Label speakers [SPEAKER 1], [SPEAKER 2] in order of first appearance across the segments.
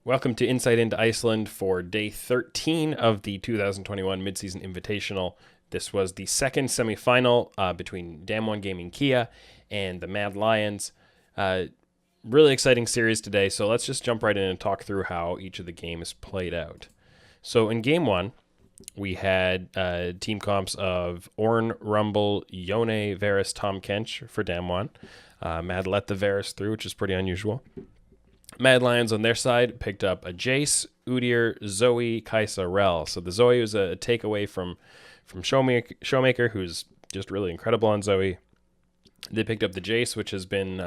[SPEAKER 1] Welcome to Insight into Iceland for day 13 of the 2021 Mid-Season Invitational. This was the second semifinal between Damwon Gaming Kia and the Mad Lions. Really exciting series today, so let's just jump right in and talk through how each of the games played out. So in game one, we had team comps of Orn, Rumble, Yone, Varus, Tom Kench for Damwon. Mad let the Varus through, which is pretty unusual. Mad Lions on their side picked up a Jace, Udyr, Zoe, Kaisa, Rel. So the Zoe was a takeaway from ShowMaker, who's just really incredible on Zoe. They picked up the Jace, which has been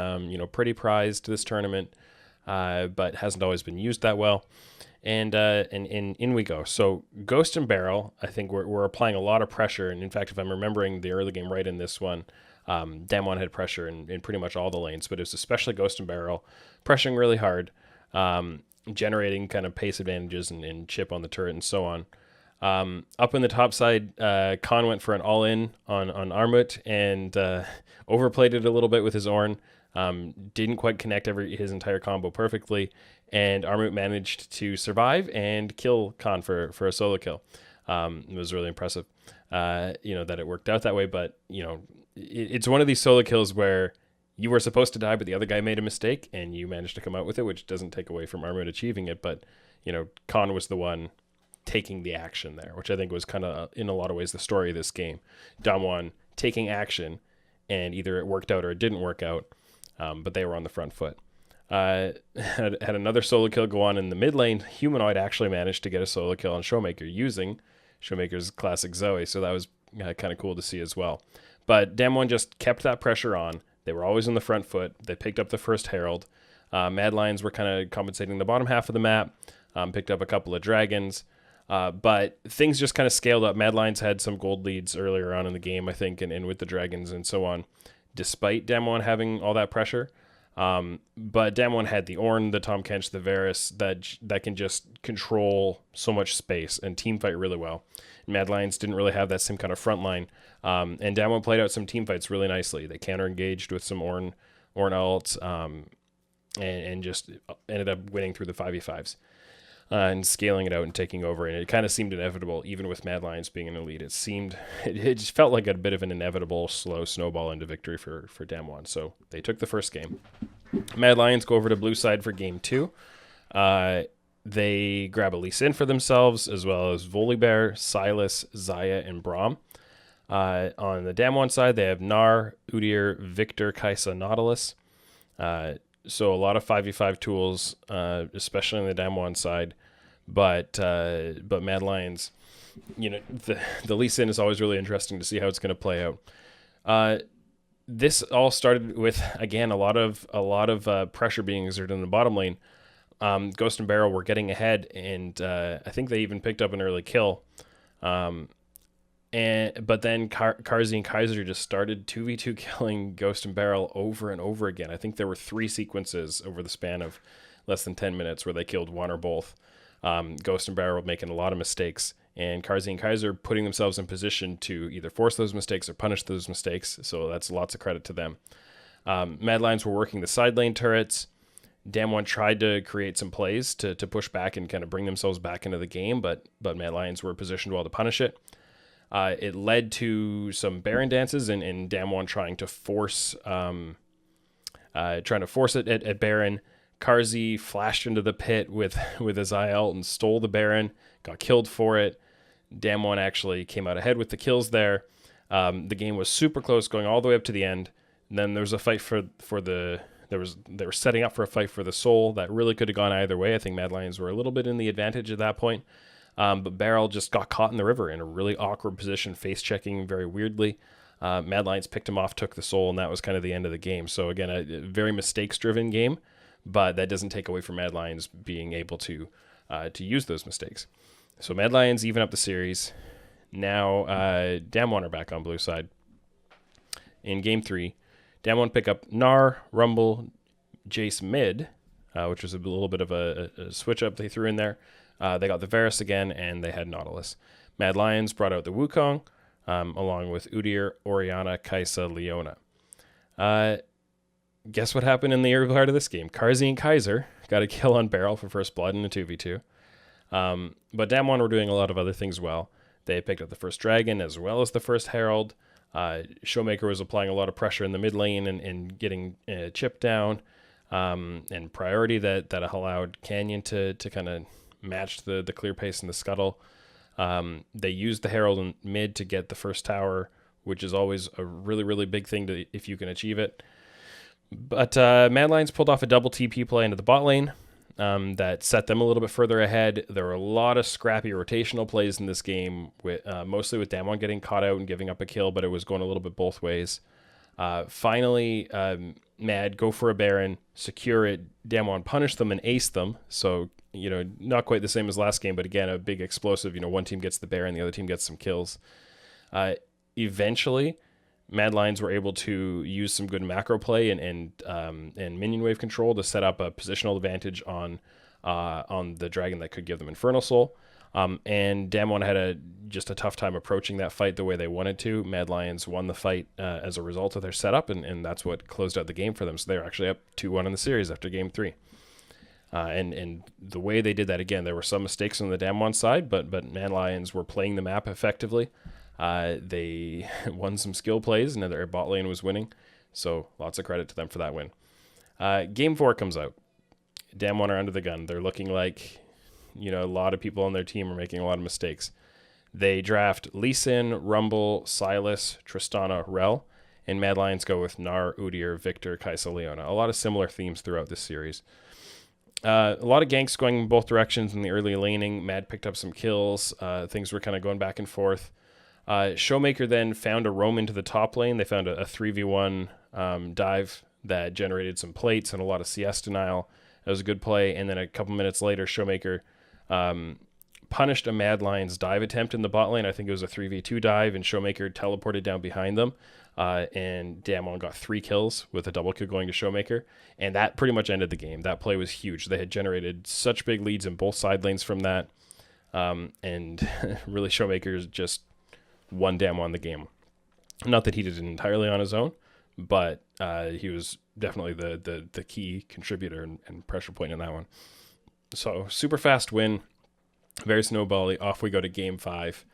[SPEAKER 1] pretty prized this tournament, but hasn't always been used that well. And in we go. So Ghost and Barrel, I think we're applying a lot of pressure. And in fact, if I'm remembering the early game right in this one, Damwon had pressure in pretty much all the lanes, but it was especially Ghost and Barrel pressuring really hard, generating kind of pace advantages and chip on the turret and so on. Up in the top side, Khan went for an all-in on Armut and overplayed it a little bit with his Ornn. Didn't quite connect his entire combo perfectly, and Armut managed to survive and kill Khan for a solo kill. It was really impressive, that it worked out that way, but, it's one of these solo kills where you were supposed to die, but the other guy made a mistake, and you managed to come out with it, which doesn't take away from Armut achieving it, but, Khan was the one taking the action there, which I think was kind of, in a lot of ways, the story of this game. Damwon taking action, and either it worked out or it didn't work out, but they were on the front foot. Had another solo kill go on in the mid lane. Humanoid actually managed to get a solo kill on ShowMaker using ShowMaker's classic Zoe, so that was kind of cool to see as well. But Damwon just kept that pressure on. They were always on the front foot. They picked up the first Herald. Mad Lions were kind of compensating the bottom half of the map, picked up a couple of dragons. But things just kind of scaled up. Mad Lions had some gold leads earlier on in the game, I think, and with the dragons and so on, despite Damwon having all that pressure. But Damwon had the Ornn, the Tom Kench, the Varus that can just control so much space and team fight really well. Mad Lions didn't really have that same kind of front line. And Damwon played out some team fights really nicely. They counter-engaged with some Ornn ults, and just ended up winning through the 5v5s. And scaling it out and taking over. And it kind of seemed inevitable, even with Mad Lions being an elite. It just felt like a bit of an inevitable slow snowball into victory for Damwon. So they took the first game. Mad Lions go over to blue side for game two. They grab a Lee Sin for themselves, as well as Volibear, Silas, Zaya, and Braum. On the Damwon side, they have Gnar, Udyr, Victor, Kaisa, Nautilus. So a lot of 5v5 tools, especially on the Damwon side, but Mad Lions, the Lee Sin is always really interesting to see how it's going to play out. This all started with, again, a lot of pressure being exerted in the bottom lane. Ghost and Barrel were getting ahead, and I think they even picked up an early kill. But then Karzi and Kaiser just started 2v2 killing Ghost and Barrel over and over again. I think there were 3 sequences over the span of less than 10 minutes where they killed one or both. Ghost and Barrel making a lot of mistakes, and Karzi and Kaiser putting themselves in position to either force those mistakes or punish those mistakes, so that's lots of credit to them. Mad Lions were working the side lane turrets. Damwon tried to create some plays to push back and kind of bring themselves back into the game, but Mad Lions were positioned well to punish it. It led to some Baron dances and Damwon trying to force it at Baron. Karzi flashed into the pit with his Zaya ult and stole the Baron, got killed for it. Damwon actually came out ahead with the kills there. The game was super close, going all the way up to the end. And then there was a fight they were setting up for a fight for the soul that really could have gone either way. I think Mad Lions were a little bit in the advantage at that point. But Barrel just got caught in the river in a really awkward position, face-checking very weirdly. Mad Lions picked him off, took the soul, and that was kind of the end of the game. So again, a very mistakes-driven game, but that doesn't take away from Mad Lions being able to use those mistakes. So Mad Lions even up the series. Now Damwon are back on blue side. In game 3, Damwon pick up Gnar, Rumble, Jace mid, which was a little bit of a switch-up they threw in there. They got the Varus again, and they had Nautilus. Mad Lions brought out the Wukong, along with Udyr, Orianna, Kaisa, Leona. Guess what happened in the early part of this game? Karzi and Kaiser got a kill on Barrel for first blood in a 2v2. But Damwon were doing a lot of other things well. They picked up the first dragon as well as the first herald. ShowMaker was applying a lot of pressure in the mid lane and getting chip down, and priority that allowed Canyon to kind of match the clear pace in the scuttle. They used the herald in mid to get the first tower, which is always a really, really big thing if you can achieve it. But Mad Lions pulled off a double TP play into the bot lane that set them a little bit further ahead. There were a lot of scrappy rotational plays in this game, with mostly with Damwon getting caught out and giving up a kill, but it was going a little bit both ways. Finally, Mad go for a Baron, secure it. Damwon punish them and ace them. So, not quite the same as last game, but again, a big explosive. One team gets the Baron, the other team gets some kills. Eventually, Mad Lions were able to use some good macro play and minion wave control to set up a positional advantage on the dragon that could give them Infernal Soul. And Damwon had just a tough time approaching that fight the way they wanted to. Mad Lions won the fight as a result of their setup, and that's what closed out the game for them. So they're actually up 2-1 in the series after game 3. And the way they did that, again, there were some mistakes on the Damwon side, but Mad Lions were playing the map effectively. They won some skill plays, and their bot lane was winning. So lots of credit to them for that win. Game 4 comes out. Damwon are under the gun. They're looking like, a lot of people on their team are making a lot of mistakes. They draft Lee Sin, Rumble, Silas, Tristana, Rel, and Mad Lions go with Gnar, Udyr, Victor, Kai'Sa, Leona. A lot of similar themes throughout this series. A lot of ganks going in both directions in the early laning. Mad picked up some kills. Things were kind of going back and forth. ShowMaker then found a roam into the top lane. They found a 3v1 dive that generated some plates and a lot of CS denial. That was a good play. And then a couple minutes later, ShowMaker punished a Mad Lions dive attempt in the bot lane. I think it was a 3v2 dive, and ShowMaker teleported down behind them. And Damwon got 3 kills with a double kill going to ShowMaker. And that pretty much ended the game. That play was huge. They had generated such big leads in both side lanes from that. And really, ShowMaker just won Damwon the game. Not that he did it entirely on his own, but he was definitely the key contributor and pressure point in that one. So super fast win, very snowbally. Off we go to game 5.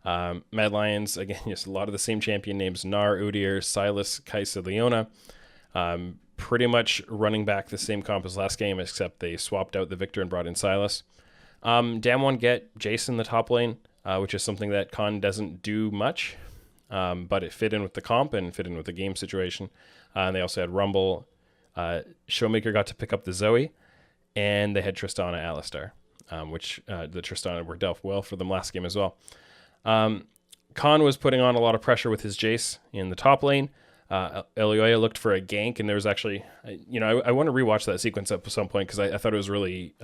[SPEAKER 1] Mad Lions, again, just a lot of the same champion names: Gnar, Udyr, Silas, Kai'Sa, Leona. Pretty much running back the same comp as last game, except they swapped out the Victor and brought in Silas. Damwon get Jason the top lane, which is something that Khan doesn't do much, but it fit in with the comp and fit in with the game situation. And they also had Rumble. ShowMaker got to pick up the Zoe, and they had Tristana Alistar, which the Tristana worked out well for them last game as well. Khan was putting on a lot of pressure with his Jace in the top lane. Elioya looked for a gank, and there was actually, I want to rewatch that sequence at some point because I thought it was really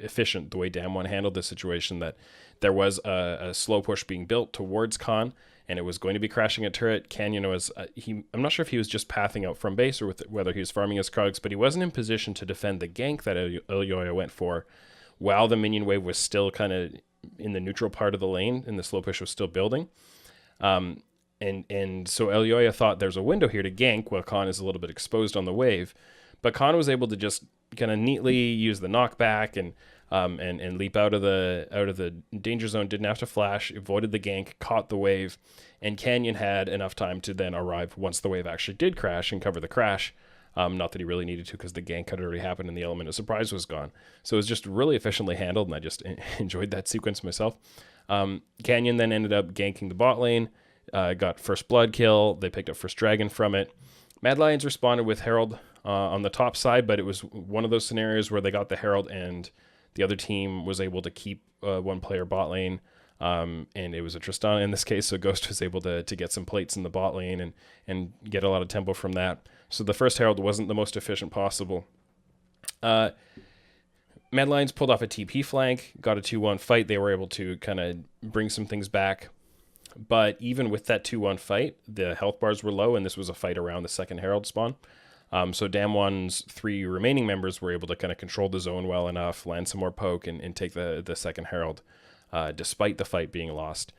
[SPEAKER 1] efficient the way Damwon handled this situation, that there was a slow push being built towards Khan, and it was going to be crashing a turret. Canyon was, I'm not sure if he was just pathing out from base or whether he was farming his Krugs, but he wasn't in position to defend the gank that Elioya went for while the minion wave was still kind of in the neutral part of the lane and the slow push was still building. And so Elioya thought there's a window here to gank while Khan is a little bit exposed on the wave, but Khan was able to just kind of neatly use the knockback and leap out of the danger zone. Didn't have to flash, avoided the gank, caught the wave, and Canyon had enough time to then arrive once the wave actually did crash and cover the crash. Not that he really needed to, because the gank had already happened and the element of surprise was gone. So it was just really efficiently handled, and I just enjoyed that sequence myself. Canyon then ended up ganking the bot lane, got first blood kill. They picked up first dragon from it. Mad Lions responded with Herald on the top side, but it was one of those scenarios where they got the Herald and the other team was able to keep one player bot lane, and it was a Tristana in this case, so Ghost was able to get some plates in the bot lane and get a lot of tempo from that. So the first Herald wasn't the most efficient possible. Mad Lions pulled off a TP flank, got a 2-1 fight. They were able to kind of bring some things back. But even with that 2-1 fight, the health bars were low, and this was a fight around the second Herald spawn. So Damwon's 3 remaining members were able to kind of control the zone well enough, land some more poke, and take the second Herald, despite the fight being lost.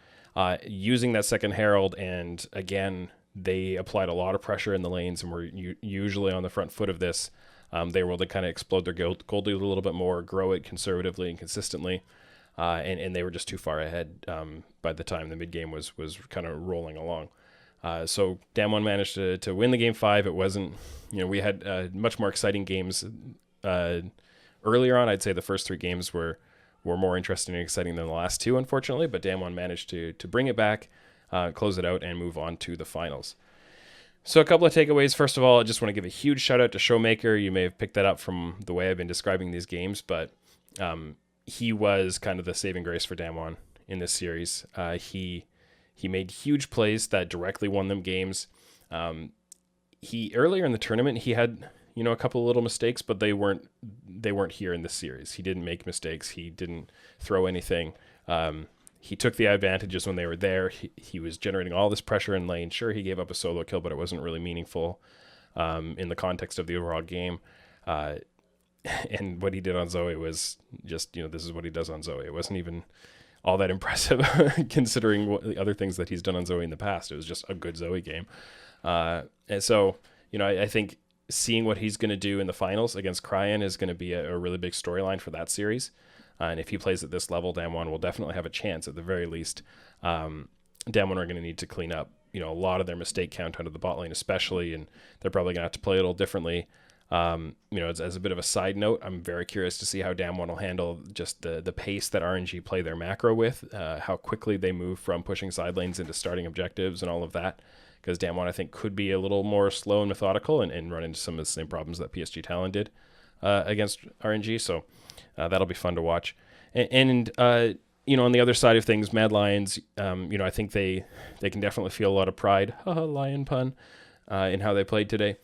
[SPEAKER 1] Using that second Herald, and again, they applied a lot of pressure in the lanes and were usually on the front foot of this. They were able to kind of explode their gold lead a little bit more, grow it conservatively and consistently, and they were just too far ahead by the time the mid game was kind of rolling along. So Damwon managed to win the game 5. It wasn't, we had much more exciting games earlier on. I'd say the first 3 games were more interesting and exciting than the last 2, unfortunately, but Damwon managed to bring it back, close it out, and move on to the finals. So a couple of takeaways. First of all, I just want to give a huge shout out to ShowMaker. You may have picked that up from the way I've been describing these games, but he was kind of the saving grace for Damwon in this series. He made huge plays that directly won them games. He earlier in the tournament, he had a couple of little mistakes, but they weren't here in this series. He didn't make mistakes. He didn't throw anything. He took the advantages when they were there. He was generating all this pressure in lane. Sure, he gave up a solo kill, but it wasn't really meaningful in the context of the overall game. And what he did on Zoe was just, this is what he does on Zoe. It wasn't even all that impressive considering what the other things that he's done on Zoe in the past. It was just a good Zoe game. And so, I think seeing what he's going to do in the finals against Cryan is going to be a really big storyline for that series. And if he plays at this level, Damwon will definitely have a chance at the very least. Damwon are going to need to clean up, a lot of their mistake count out of the bot lane especially, and they're probably going to have to play a little differently. As a bit of a side note, I'm very curious to see how Damwon will handle just the pace that RNG play their macro with, how quickly they move from pushing side lanes into starting objectives and all of that. Because Damwon, I think, could be a little more slow and methodical and run into some of the same problems that PSG Talon did against RNG. So that'll be fun to watch. And on the other side of things, Mad Lions, I think they can definitely feel a lot of pride, lion pun, in how they played today.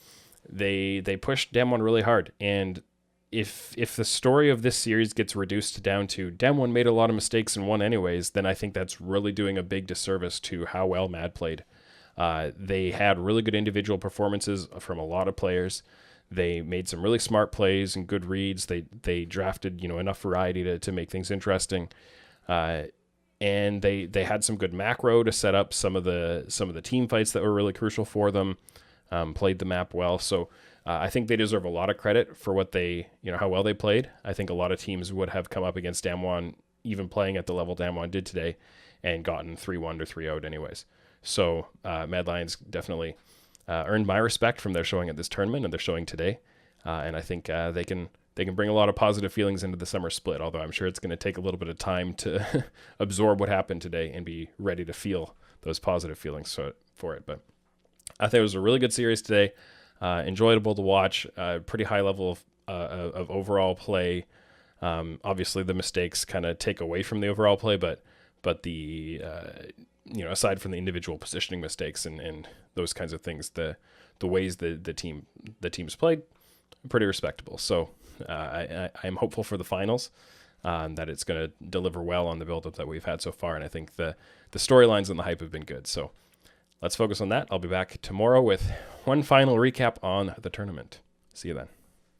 [SPEAKER 1] They pushed Damwon really hard. And if the story of this series gets reduced down to Damwon made a lot of mistakes and won anyways, then I think that's really doing a big disservice to how well Mad played. They had really good individual performances from a lot of players. They made some really smart plays and good reads. They drafted enough variety to make things interesting, and they had some good macro to set up some of the team fights that were really crucial for them. Played the map well, so I think they deserve a lot of credit for what they how well they played. I think a lot of teams would have come up against Damwon, even playing at the level Damwon did today, and gotten 3-1 or 3-0 anyways. So Mad Lions definitely earned my respect from their showing at this tournament and their showing today. And I think they can bring a lot of positive feelings into the summer split, although I'm sure it's going to take a little bit of time to absorb what happened today and be ready to feel those positive feelings for it. But I think it was a really good series today, enjoyable to watch, pretty high level of overall play. Obviously, the mistakes kind of take away from the overall play, but the aside from the individual positioning mistakes and those kinds of things, the ways the teams played, pretty respectable. So I'm hopeful for the finals, that it's going to deliver well on the build-up that we've had so far, and I think the storylines and the hype have been good. So let's focus on that. I'll be back tomorrow with one final recap on the tournament. See you then.